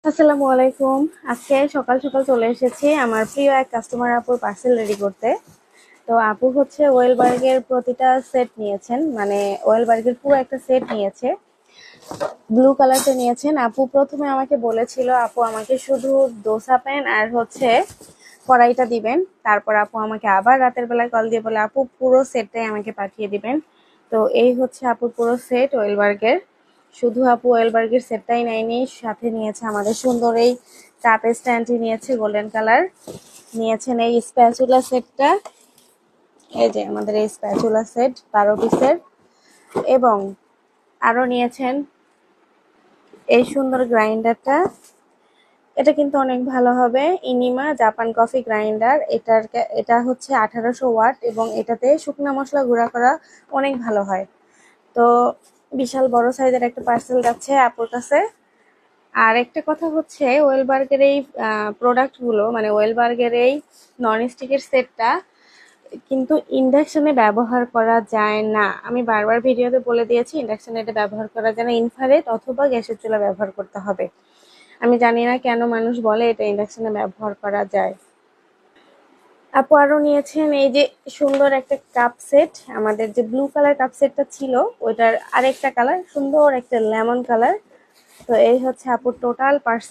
আসসালামু আলাইকুম। আজকে সকাল সকাল চলে এসেছি আমার প্রিয় এক কাস্টমার আপুর পার্সেল রেডি করতে। তো আপু হচ্ছে ওয়েলবার্গের প্রতিটা সেট নিয়েছেন, মানে ওয়েলবার্গের পুরো একটা সেট নিয়েছে। ব্লু কালারটা নিয়েছেন। আপু প্রথমে আমাকে বলেছিল আপু আমাকে শুধু দোসা প্যান আর হচ্ছে কড়াইটা দিবেন। তারপর আপু আমাকে আবার রাতের বেলায় কল দিয়ে বলে আপু পুরো সেটটাই আমাকে পাঠিয়ে দিবেন। তো এই হচ্ছে আপুর পুরো সেট ওয়েলবার্গের। শুধু আপু ওয়েলবার্গের সেটটাই নেয়নি, সাথে নিয়েছে আমাদের সুন্দর এই কাপ স্ট্যান্ডটি নিয়েছে গোল্ডেন কালার, নিয়েছেন এই স্প্যাচুলা সেটটা, এই যে আমাদের এই স্প্যাচুলা সেট 12 পিসের, এবং আরো নিয়েছেন এই সুন্দর গ্রাইন্ডারটা। এটা কিন্তু অনেক ভালো হবে, ইনিমা জাপান কফি গ্রাইন্ডার। এটা হচ্ছে 1800 ওয়াট এবং এটাতে শুকনো মশলা গুঁড়া করা অনেক ভালো হয়। তো বিশাল বড় সাইজের একটা পার্সেল যাচ্ছে আপুর কাছে। আর একটা কথা হচ্ছে ওয়েলবার্গের এই প্রোডাক্টগুলো, মানে ওয়েলবার্গের এই ননস্টিকের সেটটা কিন্তু ইন্ডাকশনে ব্যবহার করা যায় না। আমি বারবার ভিডিওতে বলে দিয়েছি ইন্ডাকশনে এটা ব্যবহার করা যায় না, ইনফ্রারেড অথবা গ্যাসের চুলা ব্যবহার করতে হবে। আমি জানি না কেন মানুষ বলে এটা ইন্ডাকশনে ব্যবহার করা যায়। আপু আরো নিয়েছেন এই যে সুন্দর একটা কাপ সেট। আমাদের যে ব্লু কালার কাপ সেটটা ছিল ওইটার আরেকটা কালার, সুন্দর একটা লেমন কালার। তো এই হচ্ছে আপুর টোটাল পার্সেল।